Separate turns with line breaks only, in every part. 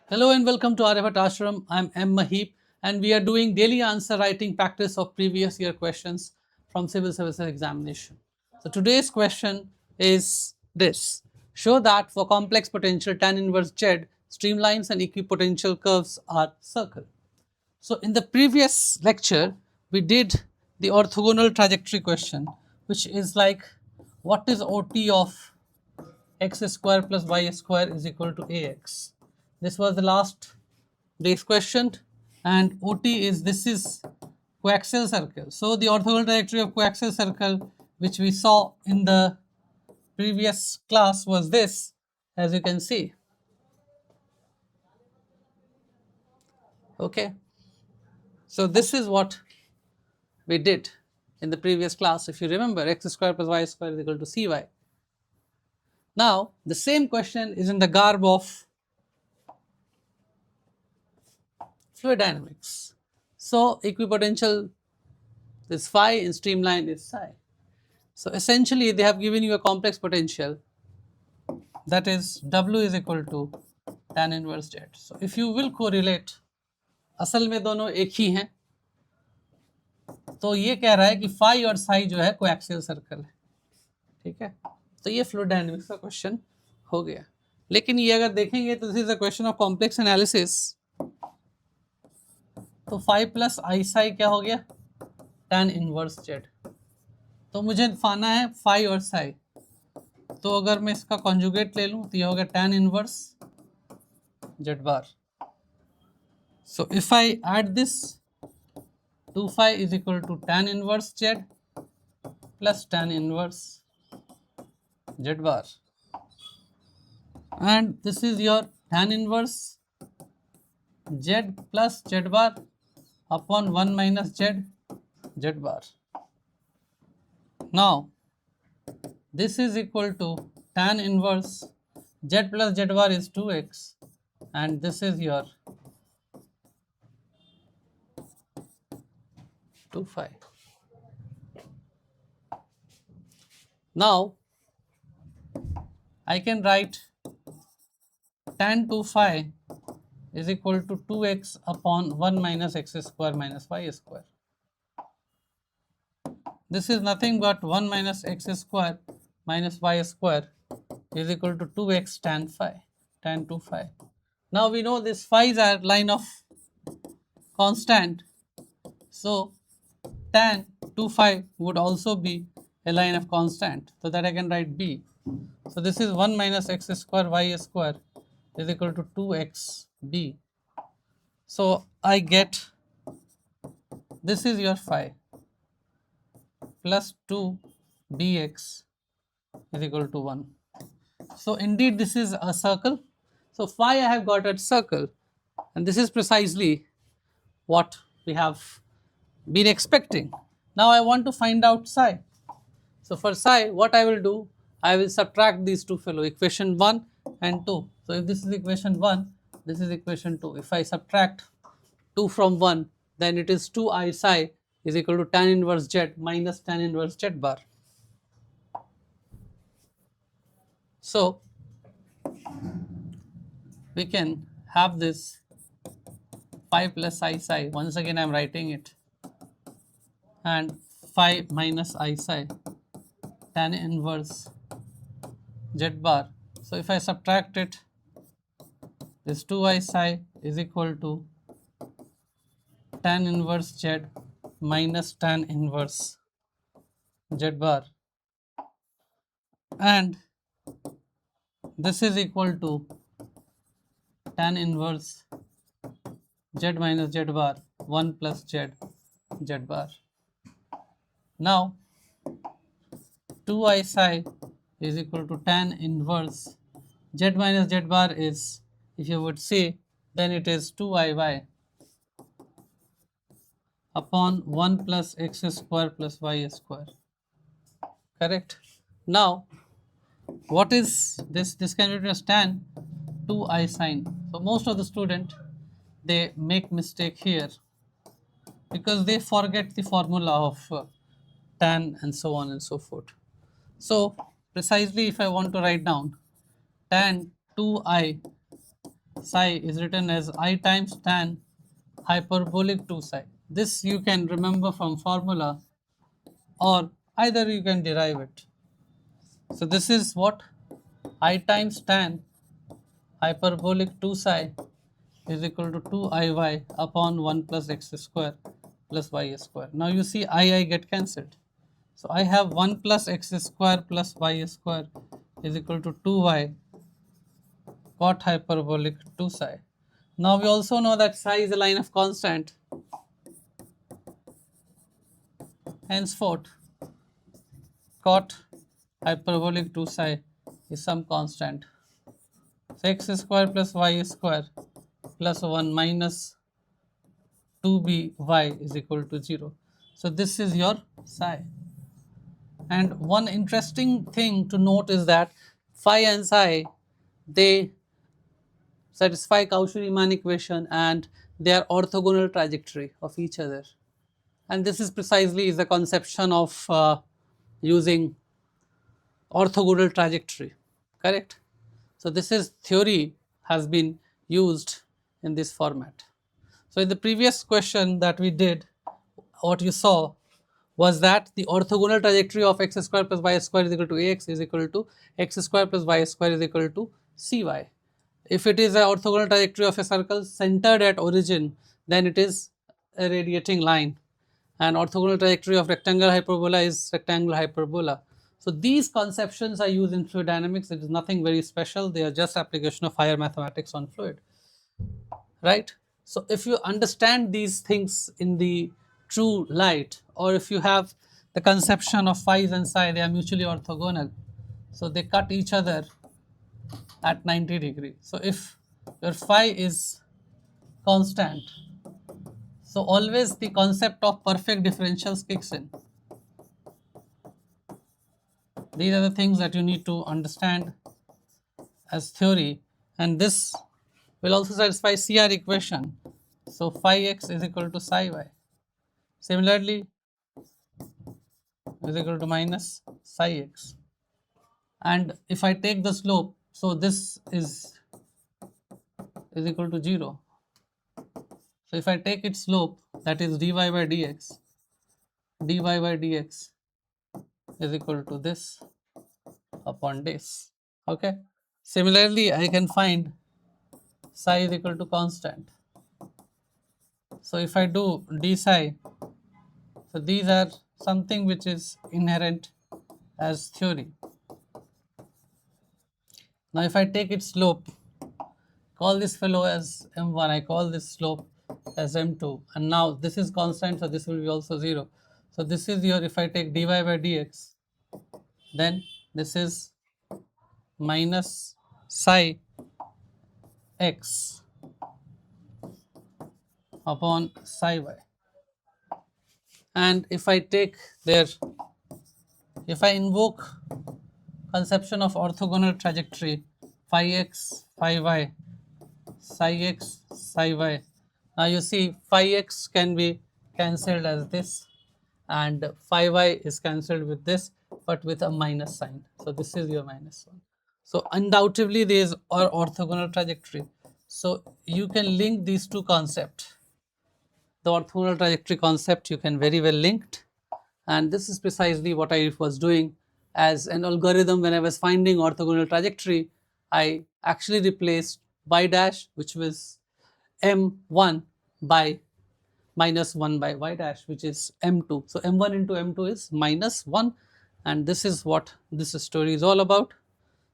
Hello and welcome to Aryabhata Ashram. I'm M. Maheep and we are doing daily answer writing practice of previous year questions from Civil Services Examination. So today's question is this. Show that for complex potential tan inverse Z, streamlines and equipotential curves are circle. So in the previous lecture, we did the orthogonal trajectory question, which is like what is OT of x square plus y square is equal to ax. This was the last day's question, and OT is this is coaxial circle. So the orthogonal trajectory of coaxial circle, which we saw in the previous class, was this, as you can see. Okay, so this is what we did in the previous class. If you remember, x square plus y square is equal to cy. Now the same question is in the garb of fluid dynamics. So equipotential is phi and streamline is psi. So essentially they have given you a complex potential, that is W is equal to tan inverse Z. So if you will correlate, असल में दोनों एक ही हैं, तो ये कह रहा है कि फाई और साई जो है कोएक्सियल सर्कल है, ठीक है। तो ये फ्लूइड डायनामिक्स का क्वेश्चन हो गया। लेकिन ये अगर देखेंगे तो this is a question of complex analysis, तो फाई प्लस आई साई क्या हो गया, tan इनवर्स Z। तो मुझे पाना है फाई और साई, तो अगर मैं इसका कॉन्जुगेट ले लूँ तो ये हो गया tan inverse Z bar. So if I add this, 2 phi is equal to tan inverse Z plus tan inverse Z bar, and this is your tan inverse Z plus Z bar upon 1 minus Z bar. Now this is equal to tan inverse Z plus Z bar is 2x, and this is your 2 phi. Now I can write tan 2 phi is equal to 2x upon 1 minus x square minus y square. This is nothing but 1 minus x square minus y square is equal to 2x tan phi, tan 2 phi. Now we know this phi's are line of constant, so tan 2 phi would also be a line of constant, so that I can write b. So this is 1 minus x square y square is equal to 2x b. So I get this is your phi plus 2 bx is equal to 1. So indeed this is a circle. So phi I have got at circle, and this is precisely what we have been expecting. Now I want to find out psi. So for psi, what I will do, I will subtract these two fellow, equation 1 and 2. So if this is equation 1, this is equation 2. If I subtract 2 from 1, then it is 2i psi is equal to tan inverse Z minus tan inverse Z bar. So we can have this phi plus I psi, once again I am writing it, and phi minus I psi tan inverse Z bar. So if I subtract it, this 2i psi is equal to tan inverse Z minus tan inverse Z bar, and this is equal to tan inverse Z minus Z bar 1 plus Z bar. Now 2i psi is equal to tan inverse Z minus Z bar is, if you would say, then it is 2iy upon 1 plus x square plus y square. Correct? Now what is this? This can be written as tan 2i sine. So most of the student, they make mistake here because they forget the formula of tan and so on and so forth. So precisely if I want to write down tan 2i psi is written as I times tan hyperbolic 2 psi. This you can remember from formula, or either you can derive it. So this is what I times tan hyperbolic 2 psi is equal to 2 iy upon 1 plus x square plus y square. Now you see I get cancelled. So I have 1 plus x square plus y square is equal to 2y cot hyperbolic 2 psi. Now we also know that psi is a line of constant. Henceforth, cot hyperbolic 2 psi is some constant. So x square plus y square plus 1 minus 2by is equal to 0. So this is your psi. And one interesting thing to note is that phi and psi, they satisfy Cauchy-Riemann equation and they are orthogonal trajectory of each other. And this is precisely the conception of using orthogonal trajectory, correct? So this is theory has been used in this format. So in the previous question that we did, what you saw was that the orthogonal trajectory of x square plus y square is equal to ax is equal to x square plus y square is equal to cy. If it is an orthogonal trajectory of a circle centered at origin, then it is a radiating line, and orthogonal trajectory of rectangular hyperbola is rectangular hyperbola. So these conceptions are used in fluid dynamics. It is nothing very special. They are just application of higher mathematics on fluid, right? So if you understand these things in the true light, or if you have the conception of phi and psi, they are mutually orthogonal. So they cut each other at 90 degrees. So if your phi is constant, so always the concept of perfect differentials kicks in. These are the things that you need to understand as theory, and this will also satisfy CR equation. So phi x is equal to psi y. Similarly, is equal to minus psi x. And if I take the slope, so this is equal to 0. So if I take its slope, that is dy by dx, dy by dx is equal to this upon this. Okay. Similarly, I can find psi is equal to constant. So if I do d psi, so these are something which is inherent as theory. Now if I take its slope, call this fellow as m1, I call this slope as m2, and now this is constant, so this will be also 0. So this is your, if I take dy by dx, then this is minus psi x upon psi y. And if I take there, if I invoke conception of orthogonal trajectory, phi x, phi y, psi x, psi y. Now you see phi x can be cancelled as this, and phi y is cancelled with this, but with a minus sign. So this is your minus 1. So undoubtedly there is orthogonal trajectory. So you can link these two concepts. The orthogonal trajectory concept you can very well link, and this is precisely what I was doing as an algorithm. When I was finding orthogonal trajectory, I actually replaced y dash, which was m1, by minus 1 by y dash, which is m2. So m1 into m2 is minus 1, and this is what this story is all about.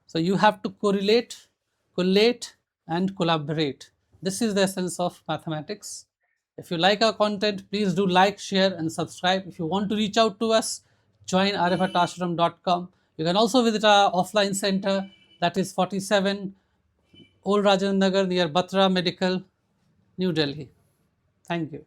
So you have to correlate, collate and collaborate. This is the essence of mathematics. If you like our content, please do like, share and subscribe. If you want to reach out to us, join aryabhataashram.com. You can also visit our offline center, that is 47 Old Rajendra Nagar near Batra Medical, New Delhi. Thank you.